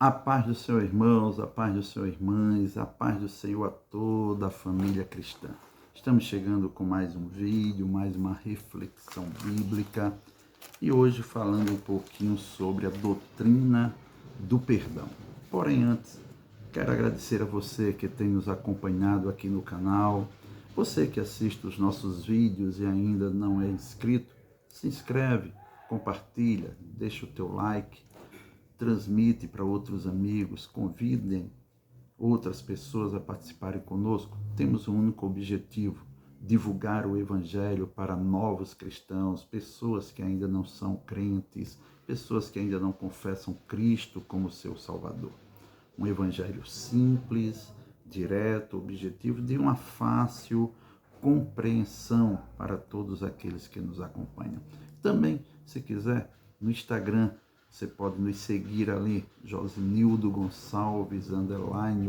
A paz do Senhor, irmãos, a paz do Senhor, irmãs, a paz do Senhor a toda a família cristã. Estamos chegando com mais um vídeo, mais uma reflexão bíblica e hoje falando um pouquinho sobre a doutrina do perdão. Porém, antes, quero agradecer a você que tem nos acompanhado aqui no canal, você que assiste os nossos vídeos e ainda não é inscrito, se inscreve, compartilha, deixa o teu like, transmite para outros amigos, convidem outras pessoas a participarem conosco. Temos um único objetivo: divulgar o Evangelho para novos cristãos, pessoas que ainda não são crentes, pessoas que ainda não confessam Cristo como seu Salvador. Um Evangelho simples, direto, objetivo, de uma fácil compreensão para todos aqueles que nos acompanham. Também, se quiser, no Instagram, você pode nos seguir ali, Josinildo Gonçalves,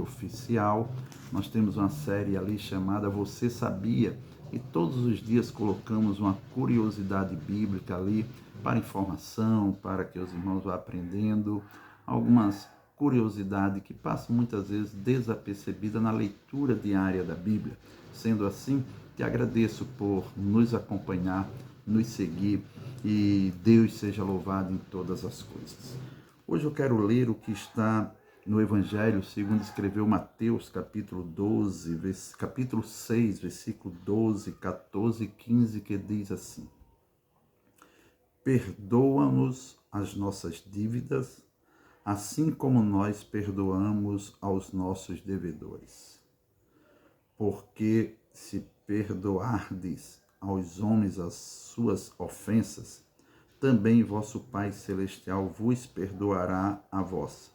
_oficial. Nós temos uma série ali chamada Você Sabia? E todos os dias colocamos uma curiosidade bíblica ali para informação, para que os irmãos vá aprendendo algumas curiosidades que passam muitas vezes desapercebida na leitura diária da Bíblia. Sendo assim, te agradeço por nos acompanhar, nos seguir, e Deus seja louvado em todas as coisas. Hoje eu quero ler o que está no Evangelho segundo escreveu Mateus, capítulo 6, versículo 12, 14 e 15, que diz assim: Perdoa-nos as nossas dívidas, assim como nós perdoamos aos nossos devedores. Porque se perdoardes aos homens as suas ofensas, também vosso Pai Celestial vos perdoará a vós.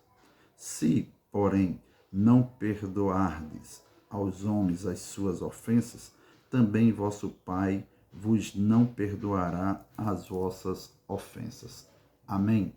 Se, porém, não perdoardes aos homens as suas ofensas, também vosso Pai vos não perdoará as vossas ofensas. Amém?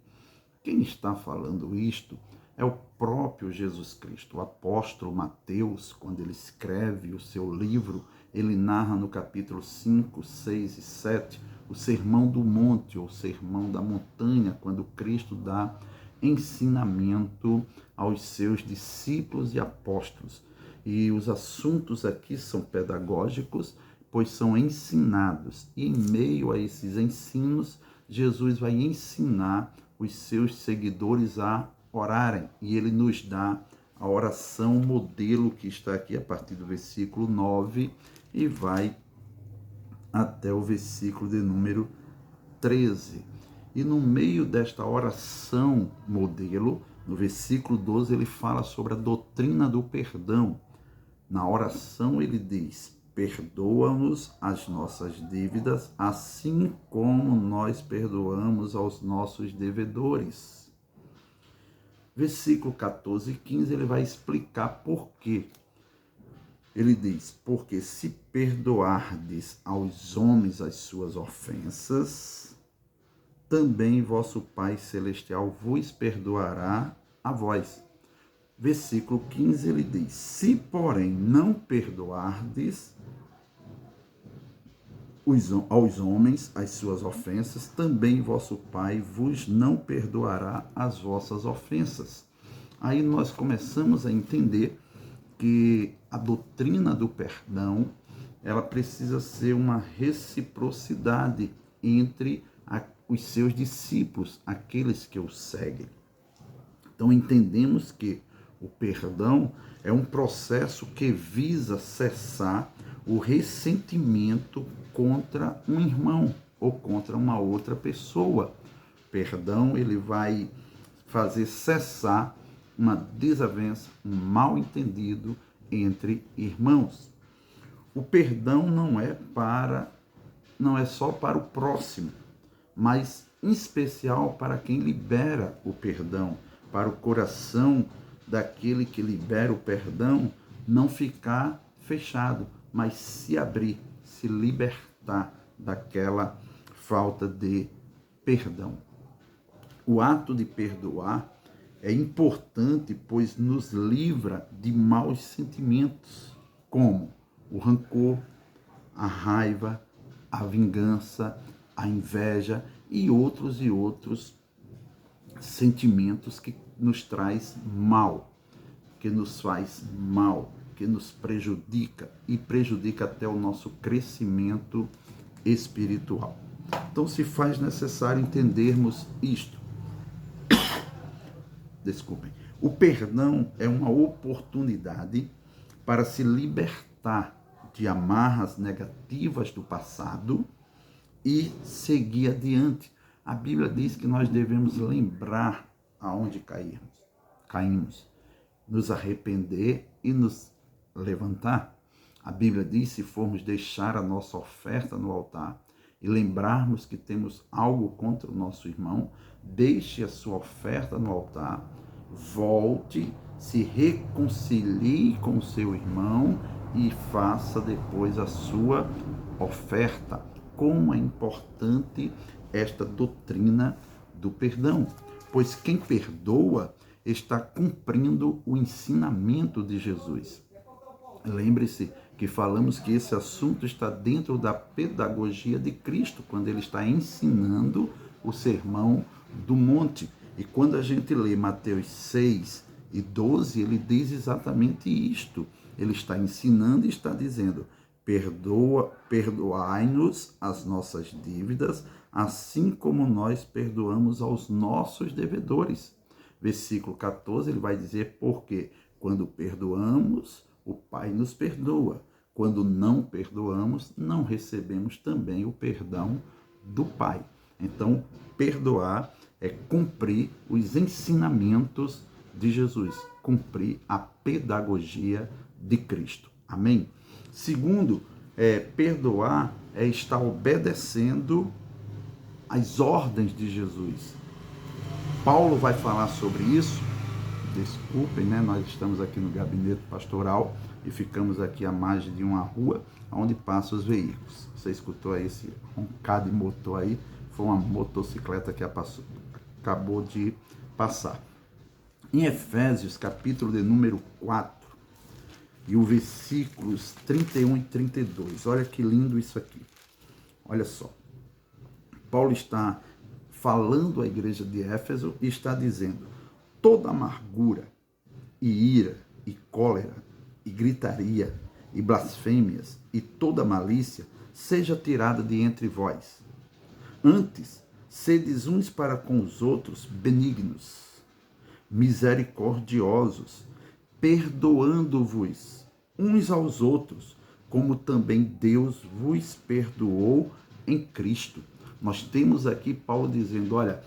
Quem está falando isto é o próprio Jesus Cristo. O apóstolo Mateus, quando ele escreve o seu livro, ele narra no capítulo 5, 6 e 7 o Sermão do Monte, ou Sermão da Montanha, quando Cristo dá ensinamento aos seus discípulos e apóstolos. E os assuntos aqui são pedagógicos, pois são ensinados. E em meio a esses ensinos, Jesus vai ensinar os seus seguidores a orarem. E ele nos dá a oração modelo que está aqui a partir do versículo 9 e vai até o versículo de número 13. E no meio desta oração modelo, no versículo 12, ele fala sobre a doutrina do perdão. Na oração ele diz: perdoa-nos as nossas dívidas, assim como nós perdoamos aos nossos devedores. Versículo 14 e 15, ele vai explicar por quê. Ele diz: porque se perdoardes aos homens as suas ofensas, também vosso Pai Celestial vos perdoará a vós. Versículo 15, ele diz: se, porém, não perdoardes aos homens as suas ofensas, também vosso Pai vos não perdoará as vossas ofensas. Aí nós começamos a entender que a doutrina do perdão, ela precisa ser uma reciprocidade entre os seus discípulos, aqueles que o seguem. Então entendemos que o perdão é um processo que visa cessar o ressentimento contra um irmão ou contra uma outra pessoa. Perdão, ele vai fazer cessar uma desavença, um mal-entendido entre irmãos. O perdão não é só para o próximo, mas em especial para quem libera o perdão, para o coração daquele que libera o perdão não ficar fechado, mas se abrir, se libertar daquela falta de perdão. O ato de perdoar é importante, pois nos livra de maus sentimentos, como o rancor, a raiva, a vingança, a inveja e outros sentimentos que nos traz mal, que nos faz mal, que nos prejudica e prejudica até o nosso crescimento espiritual. Então se faz necessário entendermos isto. Desculpem. O perdão é uma oportunidade para se libertar de amarras negativas do passado e seguir adiante. A Bíblia diz que nós devemos lembrar aonde caímos, nos arrepender e nos levantar. A Bíblia diz, se formos deixar a nossa oferta no altar e lembrarmos que temos algo contra o nosso irmão, deixe a sua oferta no altar, volte, se reconcilie com o seu irmão e faça depois a sua oferta. Como é importante esta doutrina do perdão, pois quem perdoa está cumprindo o ensinamento de Jesus. Lembre-se que falamos que esse assunto está dentro da pedagogia de Cristo, quando ele está ensinando o Sermão do Monte. E quando a gente lê Mateus 6 e 12, ele diz exatamente isto. Ele está ensinando e está dizendo: perdoai-nos as nossas dívidas, assim como nós perdoamos aos nossos devedores. Versículo 14, ele vai dizer: porque quando perdoamos, o Pai nos perdoa. Quando não perdoamos, não recebemos também o perdão do Pai. Então, perdoar é cumprir os ensinamentos de Jesus, cumprir a pedagogia de Cristo. Amém? Segundo, perdoar é estar obedecendo às ordens de Jesus. Paulo vai falar sobre isso. Desculpem, né? Nós estamos aqui no gabinete pastoral e ficamos aqui à margem de uma rua onde passam os veículos. Você escutou aí esse roncado de motor aí? Foi uma motocicleta que acabou de passar. Em Efésios, capítulo de número 4, e o versículos 31 e 32. Olha que lindo isso aqui. Olha só. Paulo está falando à igreja de Éfeso e está dizendo: toda amargura e ira e cólera e gritaria e blasfêmias e toda malícia seja tirada de entre vós. Antes, sedes uns para com os outros benignos, misericordiosos, perdoando-vos uns aos outros, como também Deus vos perdoou em Cristo. Nós temos aqui Paulo dizendo, olha,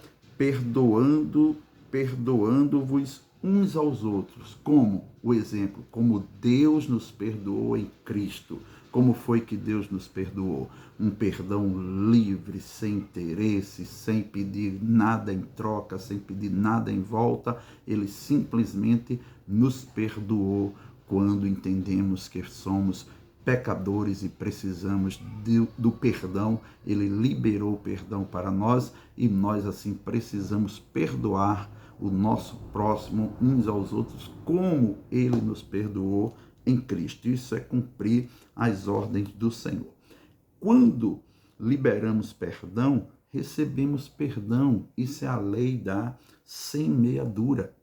perdoando-vos uns aos outros. Como? O exemplo, como Deus nos perdoou em Cristo. Como foi que Deus nos perdoou? Um perdão livre, sem interesse, sem pedir nada em troca, sem pedir nada em volta. Ele simplesmente nos perdoou quando entendemos que somos pecadores e precisamos do perdão. Ele liberou o perdão para nós e nós assim precisamos perdoar o nosso próximo uns aos outros como ele nos perdoou em Cristo. Isso é cumprir as ordens do Senhor. Quando liberamos perdão, recebemos perdão. Isso é a lei da semeadura.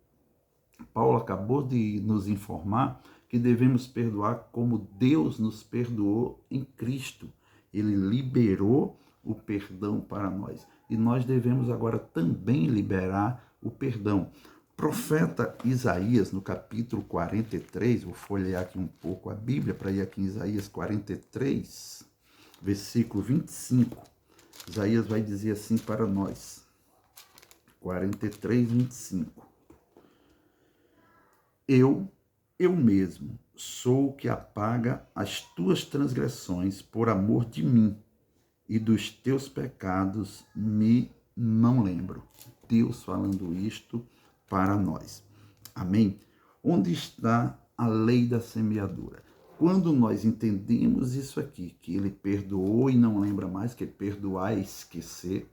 Paulo acabou de nos informar que devemos perdoar como Deus nos perdoou em Cristo. Ele liberou o perdão para nós. E nós devemos agora também liberar o perdão. Profeta Isaías, no capítulo 43, vou folhear aqui um pouco a Bíblia para ir aqui em Isaías 43, versículo 25. Isaías vai dizer assim para nós, 43, 25. Eu mesmo sou o que apaga as tuas transgressões por amor de mim, e dos teus pecados me não lembro. Deus falando isto para nós. Amém? Onde está a lei da semeadura? Quando nós entendemos isso aqui, que ele perdoou e não lembra mais, que perdoar é esquecer,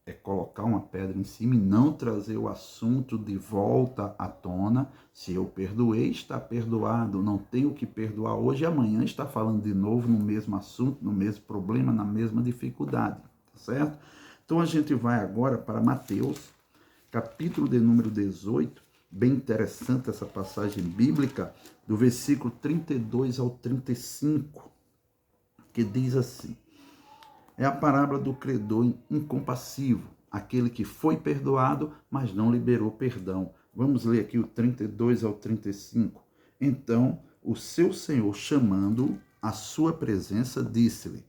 é colocar uma pedra em cima e não trazer o assunto de volta à tona. Se eu perdoei, está perdoado. Não tenho que perdoar hoje e amanhã está falando de novo no mesmo assunto, no mesmo problema, na mesma dificuldade. Tá certo? Então a gente vai agora para Mateus, capítulo de número 18, bem interessante essa passagem bíblica, do versículo 32 ao 35, que diz assim: é a parábola do credor incompassivo, aquele que foi perdoado, mas não liberou perdão. Vamos ler aqui o 32 ao 35. Então, o seu senhor, chamando-o à sua presença, disse-lhe: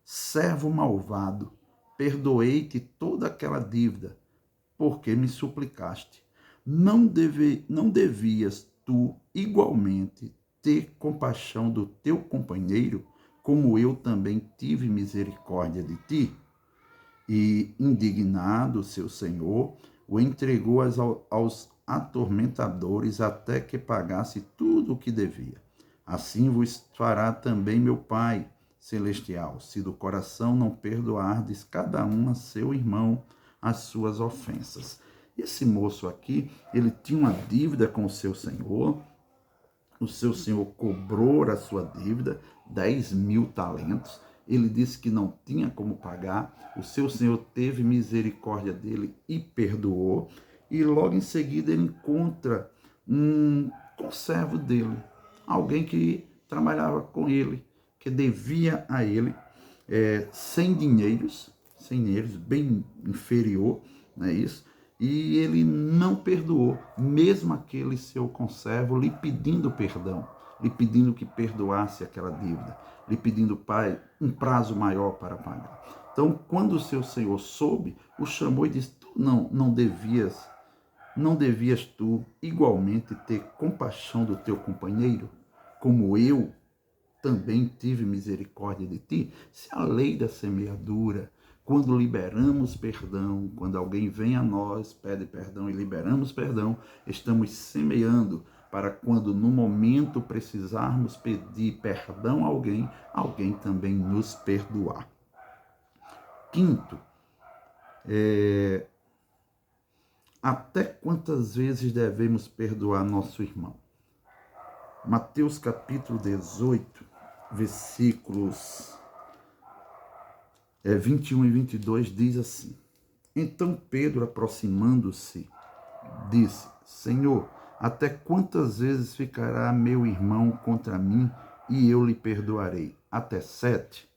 servo malvado, perdoei-te toda aquela dívida, porque me suplicaste. Não devias tu igualmente ter compaixão do teu companheiro, como eu também tive misericórdia de ti? E, indignado, seu senhor o entregou aos atormentadores até que pagasse tudo o que devia. Assim vos fará também meu Pai celestial, se do coração não perdoardes cada um a seu irmão as suas ofensas. Esse moço aqui, ele tinha uma dívida com o seu senhor cobrou a sua dívida, 10.000 talentos. Ele disse que não tinha como pagar. O seu senhor teve misericórdia dele e perdoou. E logo em seguida ele encontra um conservo dele, alguém que trabalhava com ele, que devia a ele 100 dinheiros, bem inferior, não é isso? E ele não perdoou, mesmo aquele seu conservo lhe pedindo perdão, lhe pedindo que perdoasse aquela dívida, lhe pedindo, pai, um prazo maior para pagar. Então, quando o seu senhor soube, o chamou e disse: tu não devias tu igualmente ter compaixão do teu companheiro, como eu também tive misericórdia de ti? Se a lei da semeadura, quando liberamos perdão, quando alguém vem a nós, pede perdão e liberamos perdão, estamos semeando para quando no momento precisarmos pedir perdão a alguém, alguém também nos perdoar. Quinto, até quantas vezes devemos perdoar nosso irmão? Mateus capítulo 18, versículos 21 e 22 diz assim: então Pedro, aproximando-se, disse: Senhor, até quantas vezes ficará meu irmão contra mim e eu lhe perdoarei? Até 7?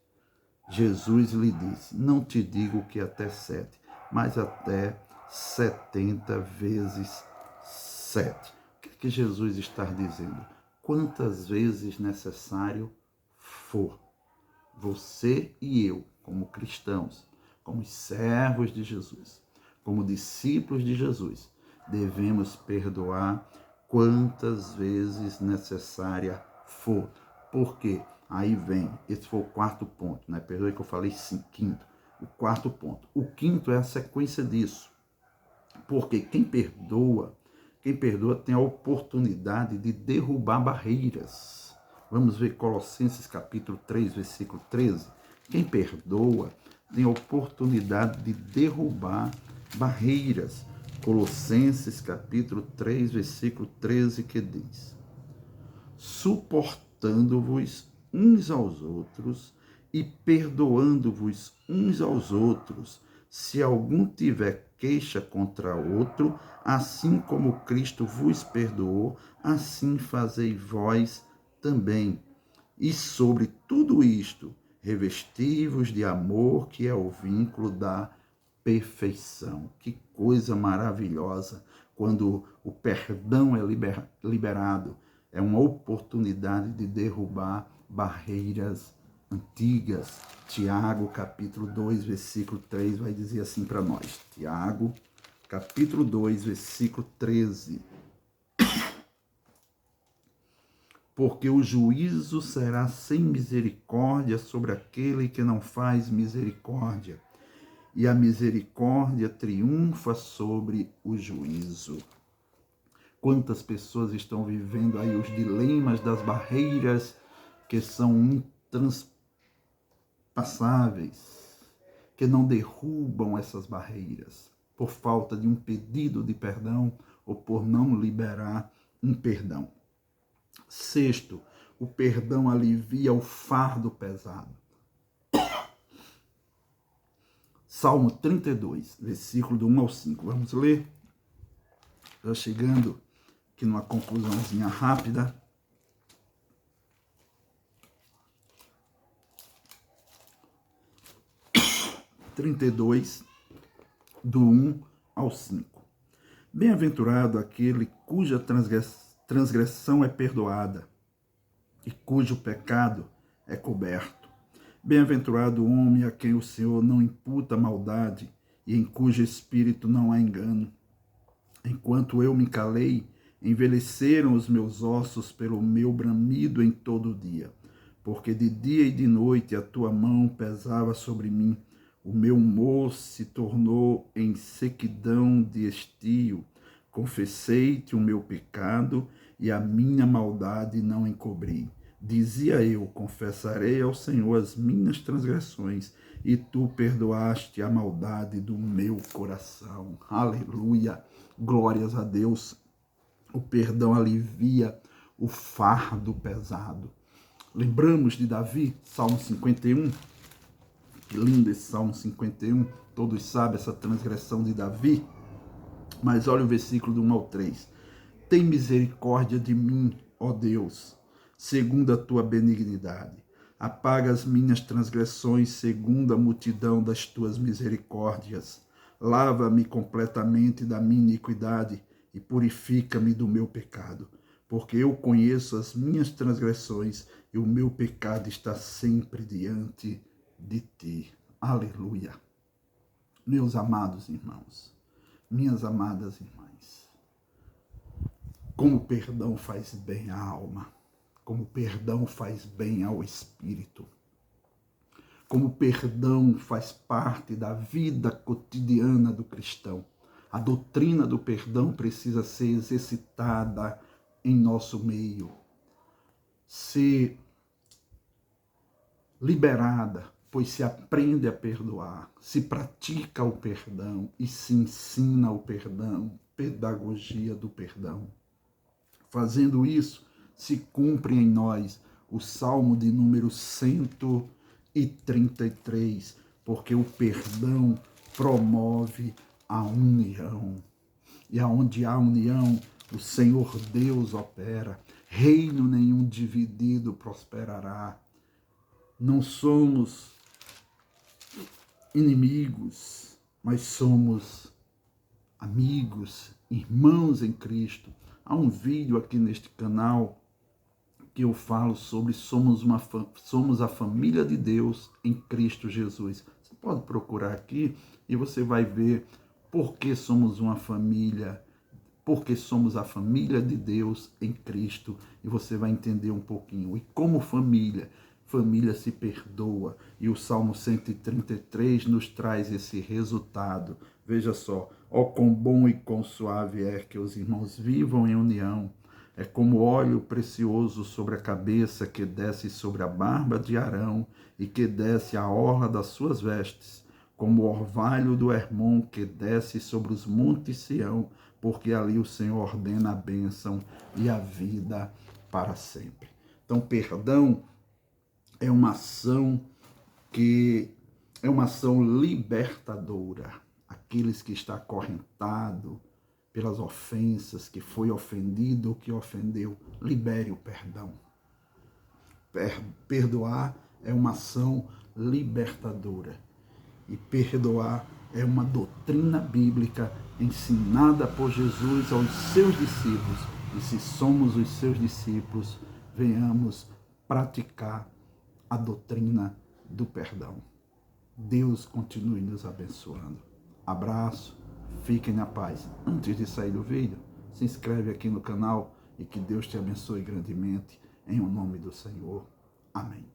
Jesus lhe disse: não te digo que até 7, mas até 70 vezes 7. O que Jesus está dizendo? Quantas vezes necessário for, você e eu, como cristãos, como servos de Jesus, como discípulos de Jesus, devemos perdoar quantas vezes necessária for. Porque aí vem, esse foi o quarto ponto, né? Perdoe que eu falei quinto. O quarto ponto. O quinto é a sequência disso. Porque quem perdoa tem a oportunidade de derrubar barreiras. Vamos ver Colossenses capítulo 3, versículo 13. Quem perdoa tem a oportunidade de derrubar barreiras. Colossenses capítulo 3, versículo 13, que diz: suportando-vos uns aos outros e perdoando-vos uns aos outros, se algum tiver queixa contra outro, assim como Cristo vos perdoou, assim fazei vós também. E sobre tudo isto, revesti-vos de amor, que é o vínculo da perfeição. Que coisa maravilhosa quando o perdão é liberado. É uma oportunidade de derrubar barreiras antigas. Tiago, capítulo 2, versículo 3, vai dizer assim para nós. Tiago, capítulo 2, versículo 13. Porque o juízo será sem misericórdia sobre aquele que não faz misericórdia, e a misericórdia triunfa sobre o juízo. Quantas pessoas estão vivendo aí os dilemas das barreiras que são intranspassáveis, que não derrubam essas barreiras por falta de um pedido de perdão ou por não liberar um perdão. Sexto, o perdão alivia o fardo pesado. Salmo 32, versículo do 1 ao 5. Vamos ler? Já chegando aqui numa conclusãozinha rápida. (32) do 1 ao 5. Bem-aventurado aquele cuja transgressão é perdoada e cujo pecado é coberto. Bem-aventurado o homem a quem o Senhor não imputa maldade e em cujo espírito não há engano. Enquanto eu me calei, envelheceram os meus ossos pelo meu bramido em todo o dia, porque de dia e de noite a tua mão pesava sobre mim. O meu humor se tornou em sequidão de estio. Confessei-te o meu pecado e a minha maldade não encobri. Dizia eu, confessarei ao Senhor as minhas transgressões, e tu perdoaste a maldade do meu coração. Aleluia! Glórias a Deus. O perdão alivia o fardo pesado. Lembramos de Davi, Salmo 51. Que lindo esse Salmo 51. Todos sabem essa transgressão de Davi. Mas olha o versículo do 1 ao 3. Tem misericórdia de mim, ó Deus, segundo a tua benignidade. Apaga as minhas transgressões segundo a multidão das tuas misericórdias. Lava-me completamente da minha iniquidade e purifica-me do meu pecado. Porque eu conheço as minhas transgressões e o meu pecado está sempre diante de ti. Aleluia. Meus amados irmãos, minhas amadas irmãs, como o perdão faz bem à alma, como o perdão faz bem ao espírito, como o perdão faz parte da vida cotidiana do cristão. A doutrina do perdão precisa ser exercitada em nosso meio, ser liberada, pois se aprende a perdoar, se pratica o perdão e se ensina o perdão, pedagogia do perdão. Fazendo isso, se cumpre em nós o Salmo de número 133, porque o perdão promove a união. E aonde há união, o Senhor Deus opera. Reino nenhum dividido prosperará. Não somos inimigos, mas somos amigos, irmãos em Cristo. Há um vídeo aqui neste canal que eu falo sobre somos a família de Deus em Cristo Jesus. Você pode procurar aqui e você vai ver por que somos uma família, porque somos a família de Deus em Cristo, e você vai entender um pouquinho. E como família se perdoa, e o Salmo 133 nos traz esse resultado. Veja só, ó quão bom e quão suave é que os irmãos vivam em união. É como óleo precioso sobre a cabeça que desce sobre a barba de Arão e que desce a orla das suas vestes, como o orvalho do Hermon que desce sobre os montes Sião, porque ali o Senhor ordena a bênção e a vida para sempre. Então, perdão é uma ação libertadora. Aqueles que estão acorrentados pelas ofensas, que foi ofendido ou que ofendeu, libere o perdão. Perdoar é uma ação libertadora. E perdoar é uma doutrina bíblica ensinada por Jesus aos seus discípulos. E se somos os seus discípulos, venhamos praticar a doutrina do perdão. Deus continue nos abençoando. Abraço, fiquem na paz. Antes de sair do vídeo, se inscreve aqui no canal e que Deus te abençoe grandemente, em o nome do Senhor. Amém.